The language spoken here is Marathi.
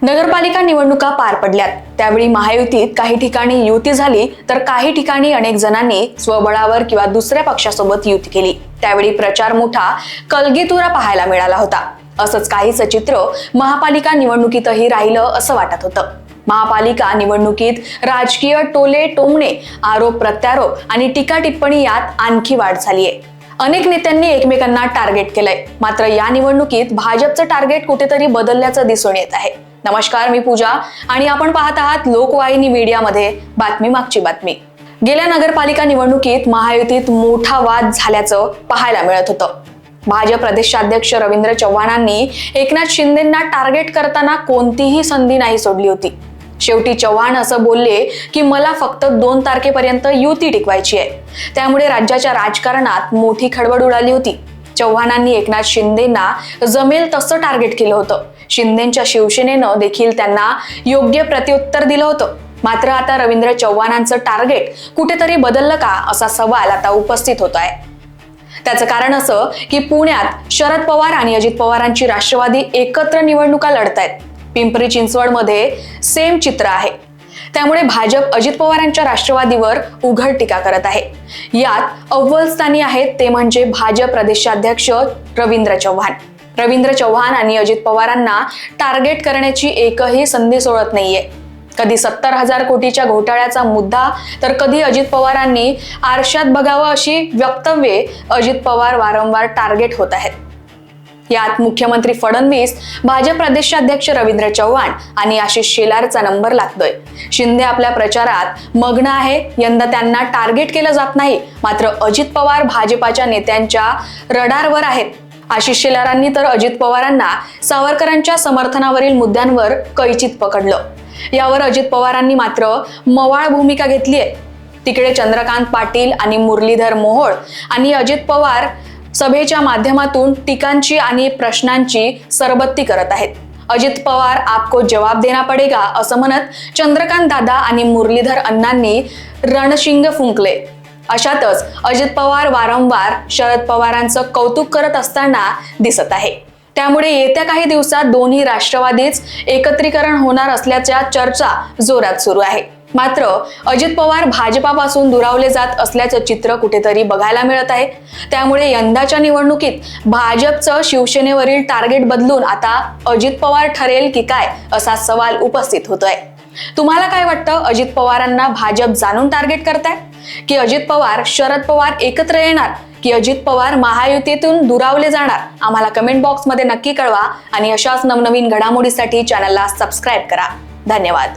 नगरपालिका निवडणुका पार पडल्यात। त्यावेळी महायुतीत काही ठिकाणी युती झाली तर काही ठिकाणी अनेक जणांनी स्वबळावर किंवा दुसऱ्या पक्षासोबत युती केली। त्यावेळी प्रचार मोठा कलगीतुरा पाहायला मिळाला होता। असंच काहीच चित्र महापालिका निवडणुकीतही राहिलं असं वाटत होतं। महापालिका निवडणुकीत राजकीय टोले टोमणे, आरोप प्रत्यारोप आणि टीका टिप्पणी यात आणखी वाढ झालीये। अनेक नेत्यांनी एकमेकांना टार्गेट केलंय, मात्र या निवडणुकीत भाजपचं टार्गेट कुठेतरी बदलल्याचं दिसून येत आहे। नमस्कार, मी पूजा आणि आपण पाहत आहात लोकवाहिनी मीडियामध्ये बातमी मागची बातमी। गेल्या नगरपालिका निवडणुकीत महायुतीत मोठा वाद झाल्याचं पाहायला मिळत होतं। भाजप प्रदेशाध्यक्ष रवींद्र चव्हाणांनी एकनाथ शिंदेंना टार्गेट करताना कोणतीही संधी नाही सोडली होती। शेवटी चव्हाण असं बोलले की मला फक्त 2 तारखेपर्यंत युती टिकवायची आहे। त्यामुळे राज्याच्या राजकारणात मोठी खळबळ उडाली होती। चव्हाणांनी एकनाथ शिंदेंना जमेल तसं टार्गेट केलं होतं। शिंदेंच्या शिवसेनेनं देखील त्यांना योग्य प्रत्युत्तर दिलं होतं। मात्र आता रवींद्र चव्हाणांचं टार्गेट कुठेतरी बदललं का असा सवाल आता उपस्थित होत आहे। त्याचं कारण असं की पुण्यात शरद पवार आणि अजित पवारांची राष्ट्रवादी एकत्र निवडणुका लढतायत। पिंपरी चिंचवडमध्ये सेम चित्र आहे। त्यामुळे भाजप अजित पवारांच्या राष्ट्रवादीवर उघड टीका करत आहे। यात अव्वल स्थानी आहेत ते म्हणजे भाजप प्रदेशाध्यक्ष रवींद्र चव्हाण। रवींद्र चव्हाण आणि अजित पवारांना टार्गेट करण्याची एकही संधी सोडत नाहीये। कधी 70,000 कोटीच्या घोटाळ्याचा मुद्दा तर कधी अजित पवारांनी आरशात बघावं अशी वक्तव्ये अजित पवार वारंवार टार्गेट होत आहेत। यात मुख्यमंत्री फडणवीस, भाजप प्रदेशाध्यक्ष रवींद्र चव्हाण आणि आशिष शेलारचा नंबर लागतोय। शिंदे आपल्या प्रचारात मग्न आहे। यंदा त्यांना टार्गेट केलं जात नाही, मात्र अजित पवार भाजपाच्या नेत्यांच्या रडारवर आहेत। आशिष शेलारांनी तर अजित पवारांना सावरकरांच्या समर्थनावरील मुद्द्यांवर कैचीत पकडलं। यावर अजित पवारांनी मात्र मवाळ भूमिका घेतली आहे। तिकडे चंद्रकांत पाटील आणि मुरलीधर मोहोळ आणि अजित पवार सभेच्या माध्यमातून टीकांची आणि प्रश्नांची सरबत्ती करत आहेत। अजित पवार आपको जवाब देना पडेगा असं म्हणत चंद्रकांत दादा आणि मुरलीधर अण्णांनी रणशिंग फुंकले। अशातच अजित पवार वारंवार शरद पवारांचं कौतुक करत असताना दिसत आहे। त्यामुळे येत्या काही दिवसात दोन्ही राष्ट्रवादीच एकत्रीकरण होणार असल्याच्या चर्चा जोरात सुरू आहे। मात्र अजित पवार भाजपापासून दुरावले जात असल्याचं चित्र कुठेतरी बघायला मिळत आहे। त्यामुळे यंदाच्या निवडणुकीत भाजपचं शिवसेनेवरील टार्गेट बदलून आता अजित पवार ठरेल की काय असा सवाल उपस्थित होतोय। तुम्हाला काय वाटतं? अजित पवारांना भाजप जाणून टार्गेट करताय की अजित पवार शरद पवार एकत्र येणार की अजित पवार महायुतीतून दुरावले जाणार? आम्हाला कमेंट बॉक्समध्ये नक्की कळवा आणि अशाच नवनवीन घडामोडीसाठी चॅनलला सबस्क्राईब करा। धन्यवाद।